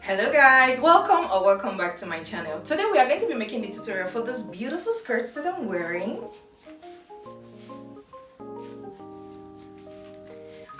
Hello guys, welcome back to my channel. Today we are going to be making the tutorial for this beautiful skirts that I'm wearing.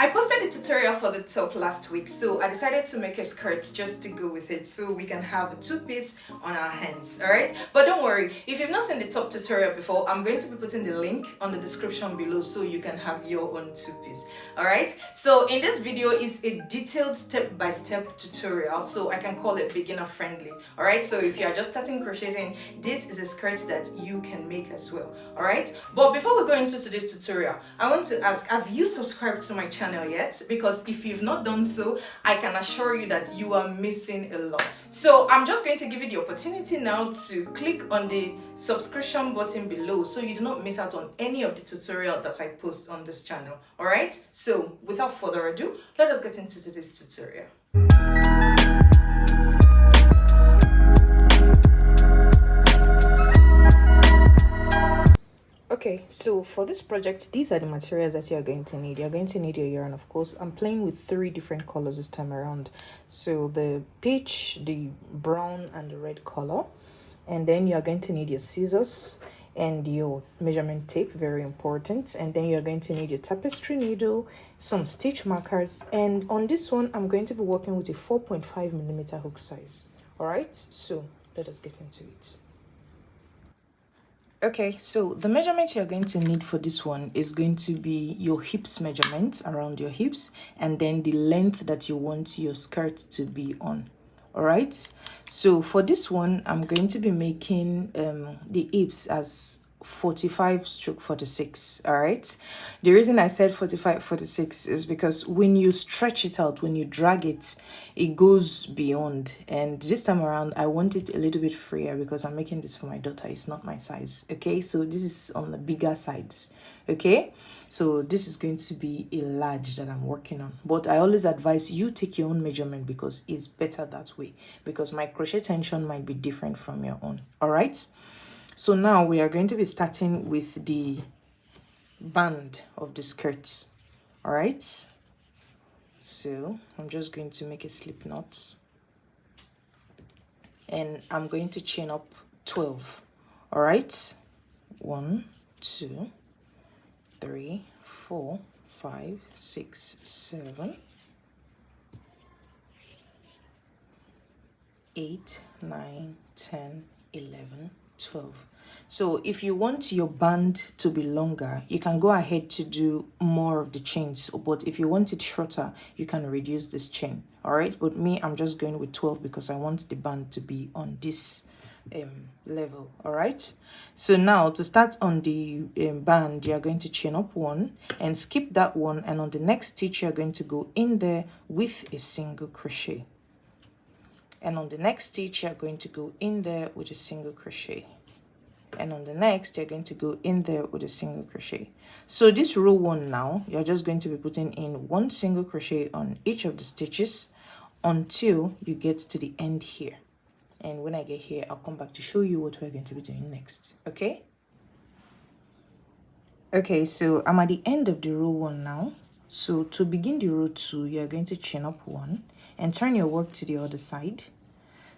I posted the tutorial for the top last week, so I decided to make a skirt just to go with it so we can have a two-piece on our hands, alright? But don't worry, if you've not seen the top tutorial before, I'm going to be putting the link on the description below so you can have your own two-piece, alright? So in this video is a detailed step-by-step tutorial, so I can call it beginner friendly, alright? So if you are just starting crocheting, this is a skirt that you can make as well, alright? But before we go into today's tutorial, I want to ask, have you subscribed to my channel yet? Because if you've not done so, I can assure you that you are missing a lot. So I'm just going to give you the opportunity now to click on the subscription button below so you do not miss out on any of the tutorial that I post on this channel. Alright, so without further ado, let us get into today's tutorial. Okay, so for this project, these are the materials that you're going to need. You're going to need your yarn, of course. I'm playing with 3 different colors this time around. So the peach, the brown, and the red color. And then you're going to need your scissors and your measurement tape, very important. And then you're going to need your tapestry needle, some stitch markers. And on this one, I'm going to be working with a 4.5mm hook size. All right, so let us get into it. Okay, so the measurement you're going to need for this one is going to be your hips measurement, around your hips, and then the length that you want your skirt to be on. All right, so for this one, I'm going to be making the hips as 45/46. All right, the reason I said 45/46 is because when you stretch it out, when you drag it, it goes beyond. And this time around, I want it a little bit freer because I'm making this for my daughter. It's not my size. Okay, so this is on the bigger sides. Okay, so this is going to be a large that I'm working on, but I always advise you take your own measurement because it's better that way, because my crochet tension might be different from your own. All right, so now we are going to be starting with the band of the skirts. All right, so I'm just going to make a slip knot and I'm going to chain up 12. All right, 1, 2, 3, 4, 5, 6, 7, 8, 9, 10, 11, 12. So if you want your band to be longer, you can go ahead to do more of the chains, but if you want it shorter, you can reduce this chain. All right, but me, I'm just going with 12 because I want the band to be on this level. All right, so now to start on the band, you're going to chain up 1 and skip that one, and on the next stitch you're going to go in there with a single crochet, and on the next stitch you're going to go in there with a single crochet, and on the next you're going to go in there with a single crochet. So this row 1 now, you're just going to be putting in 1 single crochet on each of the stitches until you get to the end here. And when I get here, I'll come back to show you what we're going to be doing next. Okay, so I'm at the end of the row 1 now. So to begin the row 2, you're going to chain up 1 and turn your work to the other side.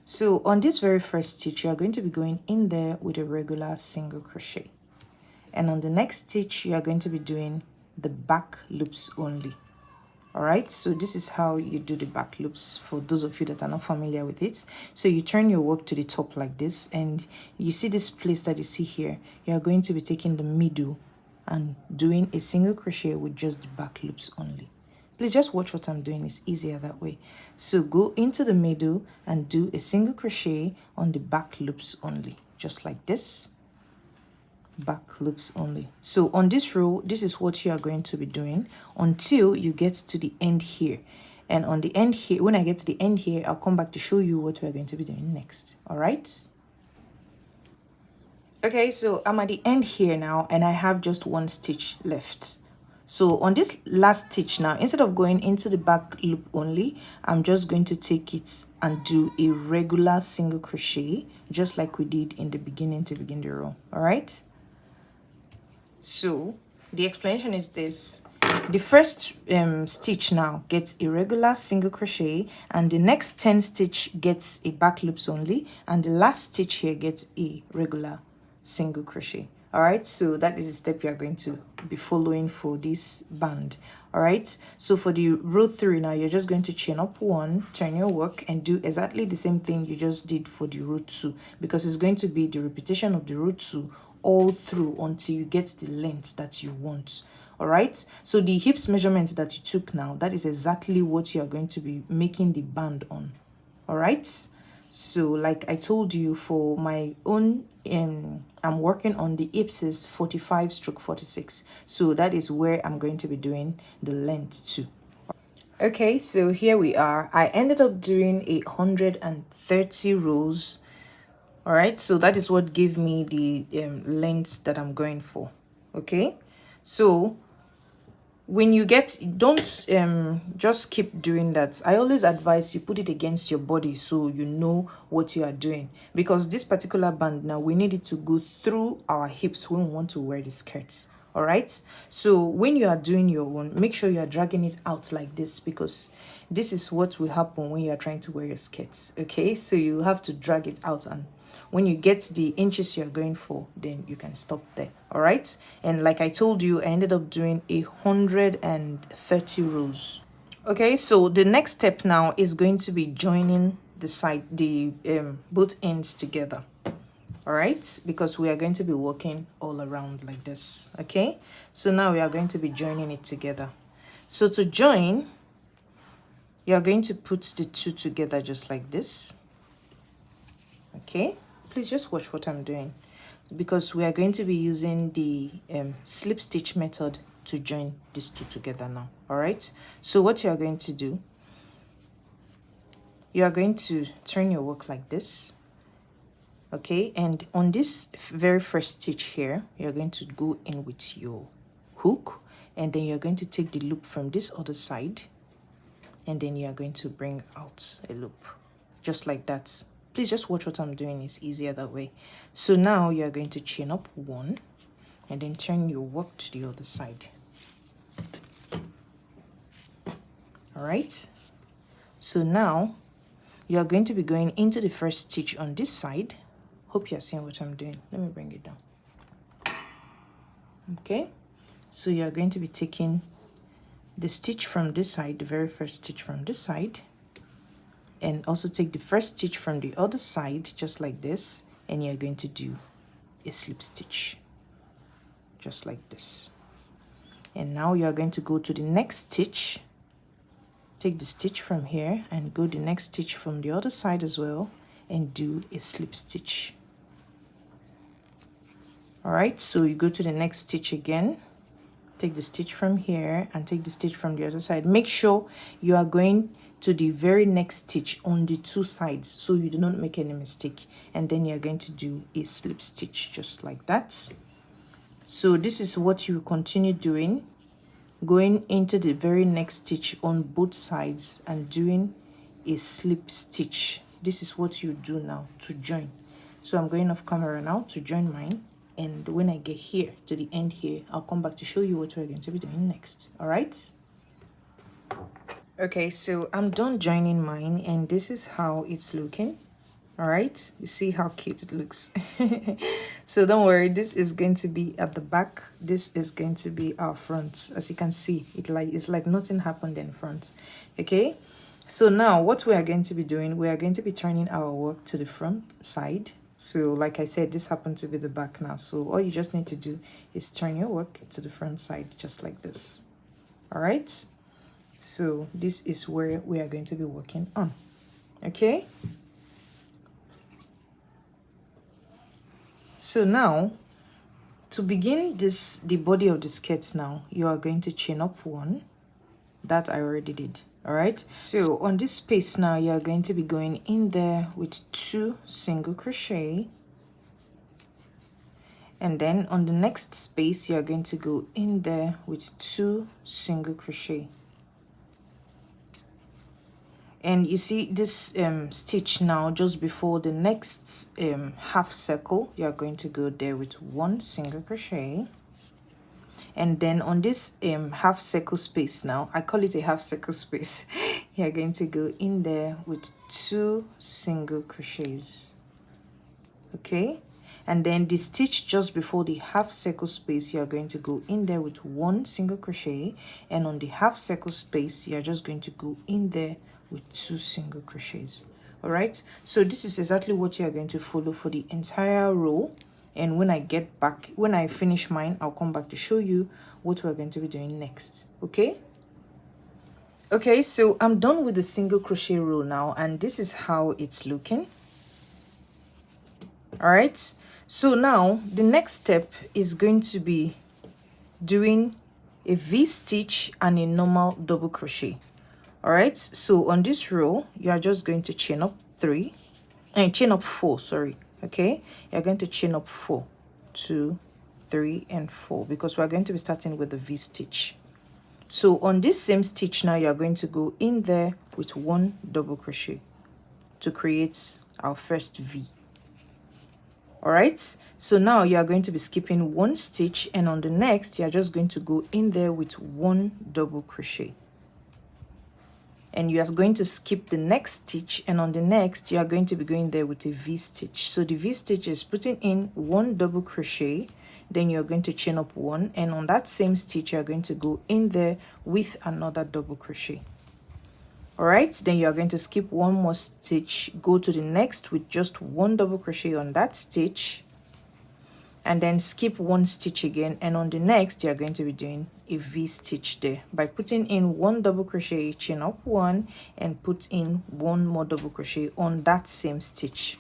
So on this very first stitch, you're going to be going in there with a regular single crochet, and on the next stitch you're going to be doing the back loops only. All right, so this is how you do the back loops for those of you that are not familiar with it. So you turn your work to the top like this, and you see this place that you see here, you're going to be taking the middle and doing a single crochet with just the back loops only. Please just watch what I'm doing, it's easier that way. So go into the middle and do a single crochet on the back loops only, just like this. Back loops only. So on this row, this is what you are going to be doing until you get to the end here. And on the end here, when I get to the end here, I'll come back to show you what we're going to be doing next. All right, okay, so I'm at the end here now and I have just 1 stitch left. So on this last stitch now, instead of going into the back loop only, I'm just going to take it and do a regular single crochet, just like we did in the beginning to begin the row. All right, so the explanation is this: The first stitch now gets a regular single crochet, and the next 10 stitch gets a back loops only, and the last stitch here gets a regular single crochet. All right, so that is the step you are going to be following for this band. All right, so for the row 3 now, you're just going to chain up 1, turn your work, and do exactly the same thing you just did for the row 2, because it's going to be the repetition of the row 2 all through until you get the length that you want. All right, so the hips measurement that you took now, that is exactly what you are going to be making the band on. All right, so like I told you, for my own I'm working on the ipsis 45/46, so that is where I'm going to be doing the length too. Okay, so here we are. I ended up doing 130 rows. All right, so that is what gave me the length that I'm going for. Okay, so when you get, don't just keep doing that. I always advise you put it against your body so you know what you are doing, because this particular band now, we need it to go through our hips when we want to wear the skirts. All right, so when you are doing your own, make sure you are dragging it out like this, because this is what will happen when you are trying to wear your skirts. Okay, so you have to drag it out, and when you get the inches you're going for, then you can stop there. All right, and like I told you, I ended up doing 130 rows. Okay, so the next step now is going to be joining the both ends together. All right, because we are going to be working all around like this. Okay, so now we are going to be joining it together. So to join, you are going to put the two together just like this. Okay, please just watch what I'm doing, because we are going to be using the slip stitch method to join these two together now. All right, so what you are going to do, you are going to turn your work like this. Okay, and on this very first stitch here, you're going to go in with your hook, and then you're going to take the loop from this other side, and then you're going to bring out a loop just like that. Please just watch what I'm doing, it's easier that way. So now you're going to chain up 1 and then turn your work to the other side. All right, so now you're going to be going into the first stitch on this side. Hope you're seeing what I'm doing. Let me bring it down. Okay, so you're going to be taking the stitch from this side, the very first stitch from this side, and also take the first stitch from the other side just like this, and you're going to do a slip stitch just like this. And now you're going to go to the next stitch, take the stitch from here and go the next stitch from the other side as well, and do a slip stitch. All right, so you go to the next stitch again, take the stitch from here and take the stitch from the other side. Make sure you are going to the very next stitch on the two sides so you do not make any mistake, and then you're going to do a slip stitch just like that. So this is what you continue doing, going into the very next stitch on both sides and doing a slip stitch. This is what you do now to join. So I'm going off camera now to join mine, and when I get here to the end here, I'll come back to show you what we're going to be doing next. All right, okay, so I'm done joining mine, and this is how it's looking. All right, you see how cute it looks. So don't worry, this is going to be at the back, this is going to be our front. As you can see, it's like nothing happened in front. Okay, so now what we are going to be doing, we are going to be turning our work to the front side. So like I said, this happened to be the back now, so all you just need to do is turn your work to the front side just like this. All right, so this is where we are going to be working on. Okay, so now to begin the body of the skirt now, you are going to chain up 1. That I already did. All right, so on this space now, you are going to be going in there with 2 single crochet, and then on the next space you are going to go in there with 2 single crochet. And you see this stitch now, just before the next half circle, you are going to go there with 1 single crochet. And then on this half circle space now, I call it a half circle space, you're going to go in there with 2 single crochets. Okay, and then the stitch just before the half circle space, you're going to go in there with 1 single crochet, and on the half circle space you're just going to go in there with 2 single crochets. All right, so this is exactly what you're going to follow for the entire row. And when I finish mine, I'll come back to show you what we're going to be doing next. Okay, so I'm done with the single crochet row now, and this is how it's looking. All right, so now the next step is going to be doing a V-stitch and a normal double crochet. All right, so on this row you are just going to chain up 4, sorry. Okay, you're going to chain up 4, 2, 3 and 4, because we're going to be starting with the V-stitch. So on this same stitch now, you're going to go in there with 1 double crochet to create our first V. All right, so now you are going to be skipping 1 stitch, and on the next you're just going to go in there with 1 double crochet, and you are going to skip the next stitch, and on the next you are going to be going there with a V-stitch. So the V-stitch is putting in 1 double crochet, then you're going to chain up 1, and on that same stitch you're going to go in there with another double crochet. All right, then you are going to skip 1 more stitch, go to the next with just 1 double crochet on that stitch, and then skip 1 stitch again, and on the next you are going to be doing a V-stitch there by putting in 1 double crochet, chain up 1, and put in 1 more double crochet on that same stitch.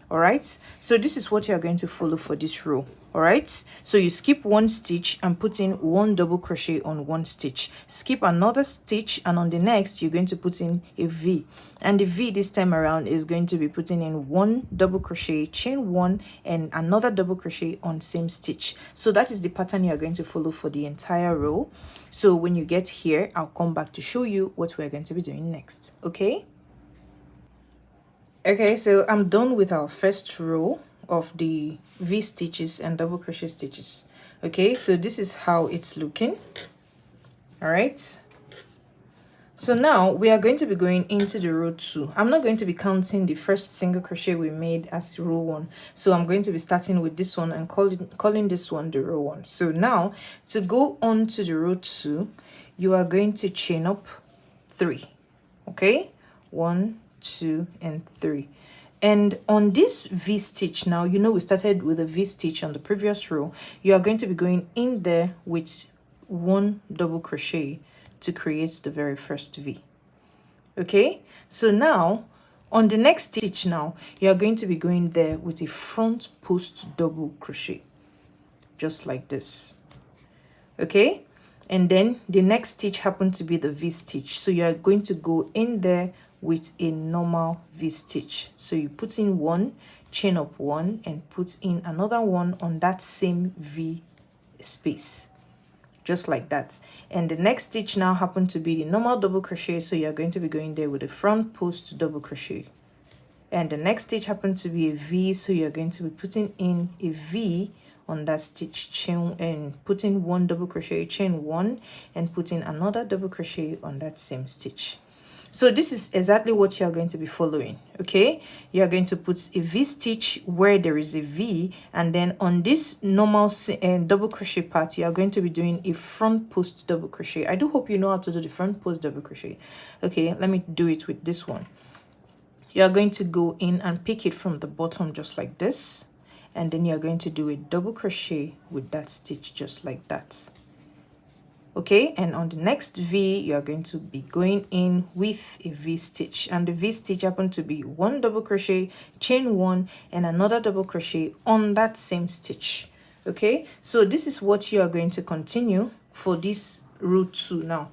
All right, so this is what you are going to follow for this row. All right, so you skip 1 stitch and put in 1 double crochet on 1 stitch, skip another stitch, and on the next you're going to put in a V, and the V this time around is going to be putting in 1 double crochet, chain 1, and another double crochet on same stitch. So that is the pattern you are going to follow for the entire row. So when you get here, I'll come back to show you what we're going to be doing next. Okay, so I'm done with our first row of the V stitches and double crochet stitches. Okay, so this is how it's looking. All right, so now we are going to be going into the row 2. I'm not going to be counting the first single crochet we made as row 1, so I'm going to be starting with this one and calling this one the row 1. So now to go on to the row 2, you are going to chain up 3. Okay, 1, 2 and 3. And on this V-stitch now, you know we started with a V-stitch on the previous row, you are going to be going in there with 1 double crochet to create the very first V. Okay, so now on the next stitch now, you are going to be going there with a front post double crochet, just like this. Okay, and then the next stitch happened to be the V-stitch, so you are going to go in there with a normal V-stitch. So you put in 1, chain up 1, and put in another one on that same V space, just like that. And the next stitch now happened to be the normal double crochet, so you're going to be going there with a front post double crochet. And the next stitch happened to be a V, so you're going to be putting in a V on that stitch, chain, and put in 1 double crochet, chain 1, and put in another double crochet on that same stitch. So this is exactly what you are going to be following. Okay, you are going to put a V-stitch where there is a V, and then on this normal double crochet part, you are going to be doing a front post double crochet. I do hope you know how to do the front post double crochet. Okay, let me do it with this one. You are going to go in and pick it from the bottom just like this, and then you are going to do a double crochet with that stitch just like that. Okay, and on the next V, you are going to be going in with a V-stitch, and the V-stitch happened to be 1 double crochet, chain 1, and another double crochet on that same stitch. Okay, so this is what you are going to continue for this row 2 now.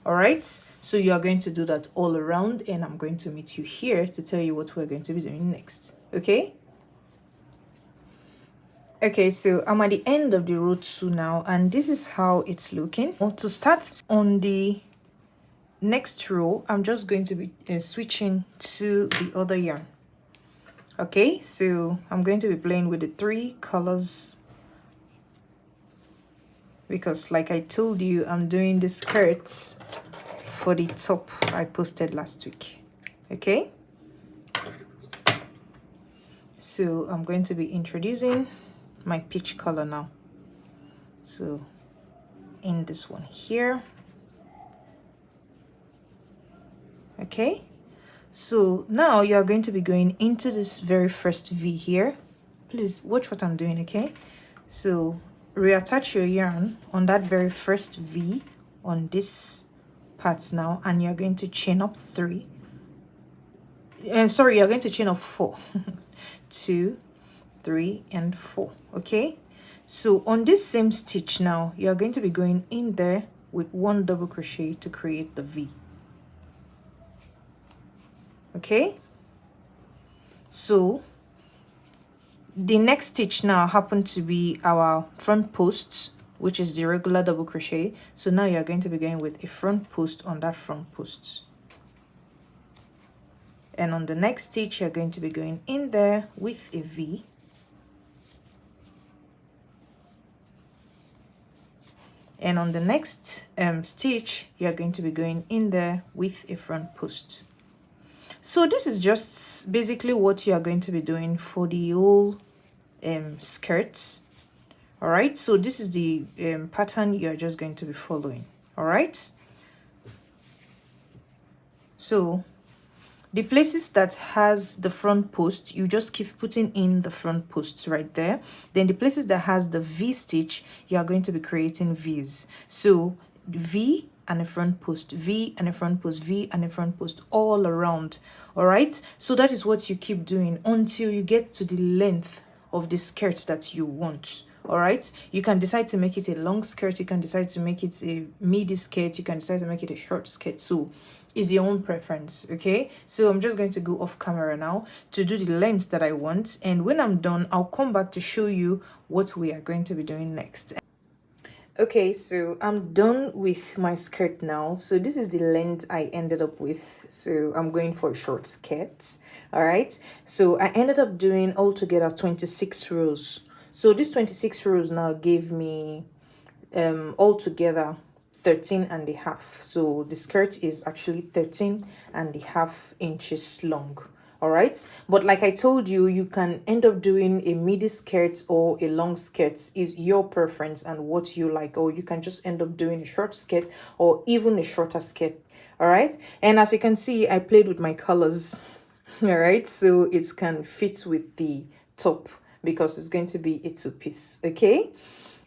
All right, so you are going to do that all around, and I'm going to meet you here to tell you what we're going to be doing next. Okay. Okay, so I'm at the end of the row 2 now, and this is how it's looking. Well, to start on the next row, I'm just going to be switching to the other yarn. Okay, so I'm going to be playing with the 3 colors because like I told you, I'm doing the skirts for the top I posted last week. Okay, so I'm going to be introducing my peach color now. So in this one here. Okay, so now you're going to be going into this very first V here. Please watch what I'm doing. Okay, so reattach your yarn on that very first V on this part now, and you're going to chain up 3. Sorry, you're going to chain up 4. 2, 3, and 4. Okay, so on this same stitch now, you're going to be going in there with 1 double crochet to create the V. Okay, so the next stitch now happened to be our front post, which is the regular double crochet. So now you're going to be going with a front post on that front post, and on the next stitch you're going to be going in there with a V, and on the next stitch you're going to be going in there with a front post. So this is just basically what you are going to be doing for the whole skirts. All right, so this is the pattern you are just going to be following. All right, so the places that has the front post, you just keep putting in the front posts right there. Then the places that has the V stitch, you are going to be creating V's. So V and a front post, V and a front post, V and a front post all around. All right, so that is what you keep doing until you get to the length of the skirt that you want. All right, you can decide to make it a long skirt, you can decide to make it a midi skirt, you can decide to make it a short skirt. So is your own preference. Okay, so I'm just going to go off camera now to do the lengths that I want, and when I'm done I'll come back to show you what we are going to be doing next. Okay, so I'm done with my skirt now. So this is the length I ended up with. So I'm going for a short skirt. All right, so I ended up doing altogether 26 rows. So this 26 rows now gave me altogether 13.5. So the skirt is actually 13.5 inches long. All right, but like I told you, you can end up doing a midi skirt or a long skirt, is your preference and what you like, or you can just end up doing a short skirt or even a shorter skirt. All right, and as you can see, I played with my colors. All right, so it can fit with the top because it's going to be a 2-piece. Okay,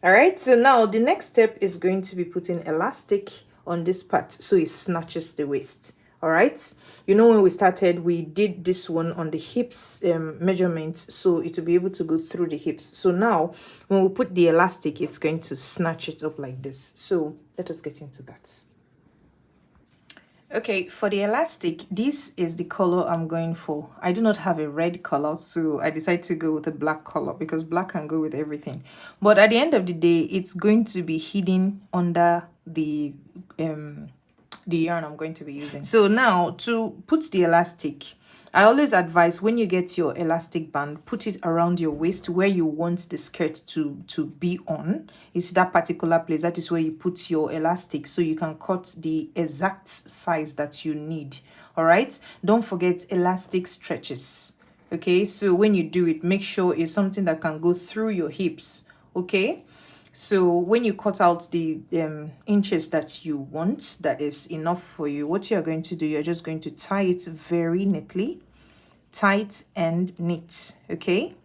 all right, so now the next step is going to be putting elastic on this part so it snatches the waist. All right, you know, when we started, we did this one on the hips measurements, so it will be able to go through the hips. So now when we put the elastic, it's going to snatch it up like this. So let us get into that. Okay, for the elastic, this is the color I'm going for. I do not have a red color, so I decided to go with a black color because black can go with everything. But at the end of the day, it's going to be hidden under the yarn I'm going to be using. So now to put the elastic, I always advise when you get your elastic band, put it around your waist where you want the skirt to be on. It's that particular place. That is where you put your elastic so you can cut the exact size that you need. All right, don't forget elastic stretches. Okay, so when you do it, make sure it's something that can go through your hips. Okay, so when you cut out the inches that you want, that is enough for you, what you're going to do, you're just going to tie it very neatly, tight and neat. Okay,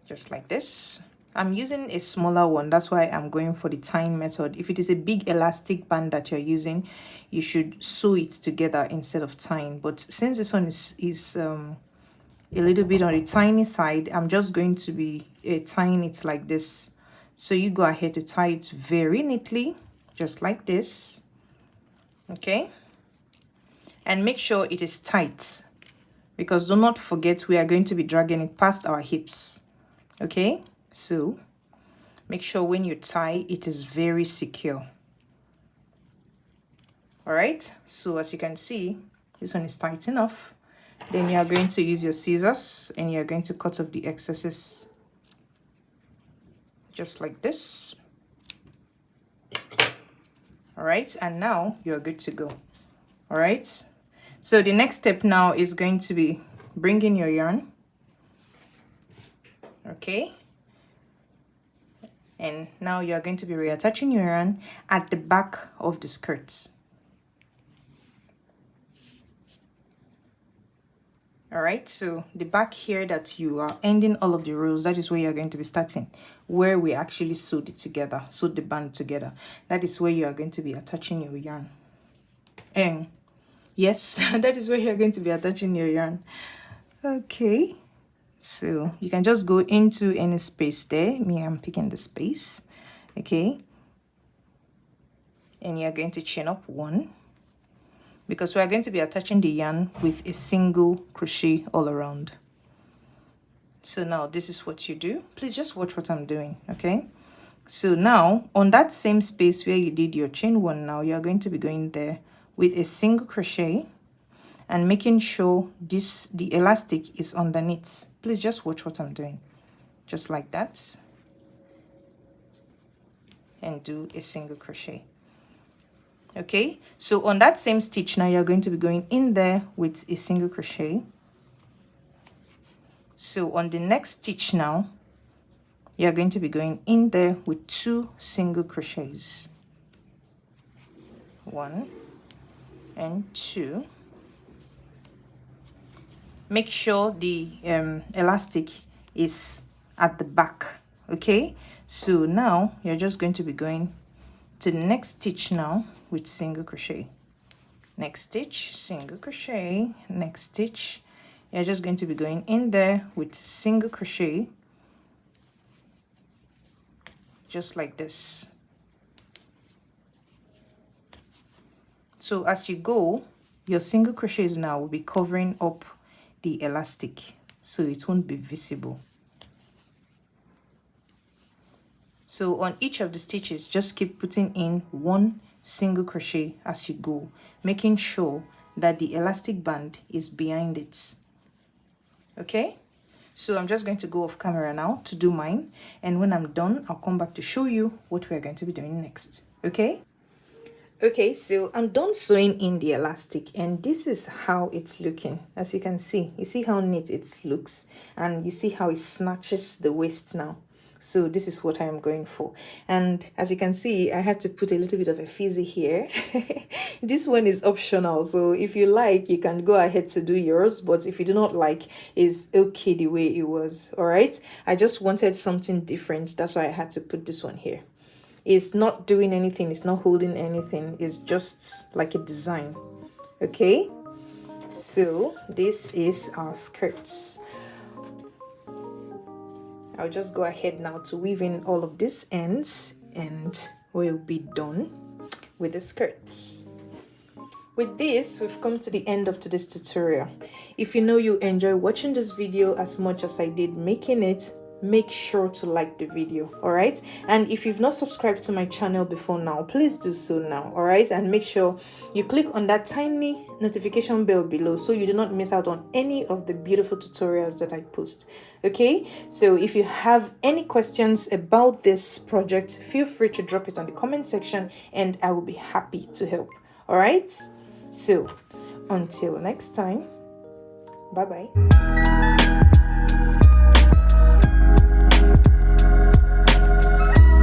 just like this. I'm using a smaller one, that's why I'm going for the tying method. If it is a big elastic band that you're using, you should sew it together instead of tying. But since this one is a little bit on the tiny side, I'm just going to be tying it like this. So you go ahead to tie it very neatly, just like this. Okay, and make sure it is tight, because do not forget we are going to be dragging it past our hips. Okay, so make sure when you tie it is very secure. All right, so as you can see, this one is tight enough. Then you are going to use your scissors and you're going to cut off the excesses just like this. All right, and now you're good to go. All right, so the next step now is going to be bringing your yarn. Okay, and now you're going to be reattaching your yarn at the back of the skirts. All right, so the back here that you are ending all of the rows, that is where you're going to be starting, where we actually sewed it together, sewed the band together. That is where you are going to be attaching your yarn. And yes, that is where you're going to be attaching your yarn. Okay, so you can just go into any space there. Me, I'm picking the space. Okay, and you're going to chain up 1, because we are going to be attaching the yarn with a single crochet all around. So now this is what you do. Please just watch what I'm doing. Okay, so now on that same space where you did your chain 1, now you're going to be going there with a single crochet and making sure the elastic is underneath. Please just watch what I'm doing, just like that, and do a single crochet. Okay, so on that same stitch now you're going to be going in there with a single crochet. So on the next stitch now you're going to be going in there with 2 single crochets, 1 and 2. Make sure the elastic is at the back. Okay, so now you're just going to be going to the next stitch now with single crochet. Next stitch, single crochet. Next stitch, you're just going to be going in there with single crochet, just like this. So as you go, your single crochets now will be covering up the elastic, so it won't be visible. So on each of the stitches, just keep putting in 1 single crochet as you go, making sure that the elastic band is behind it. Okay, so I'm just going to go off camera now to do mine, and when I'm done I'll come back to show you what we're going to be doing next. Okay, so I'm done sewing in the elastic, and this is how it's looking. As you can see, you see how neat it looks, and you see how it snatches the waist now. So this is what I'm going for. And as you can see, I had to put a little bit of a fizzy here. This one is optional, so if you like, you can go ahead to do yours, but if you do not like, it's okay the way it was. All right, I just wanted something different, that's why I had to put this one here. It's not doing anything, it's not holding anything, it's just like a design. Okay, so this is our skirts. I'll just go ahead now to weave in all of these ends, and we'll be done with the skirts. With this, we've come to the end of today's tutorial. If you know you enjoy watching this video as much as I did making it, make sure to like the video. All right, and if you've not subscribed to my channel before now, please do so now. All right, and make sure you click on that tiny notification bell below so you do not miss out on any of the beautiful tutorials that I post. Okay, so if you have any questions about this project, feel free to drop it on the comment section and I will be happy to help. All right, so until next time, bye bye.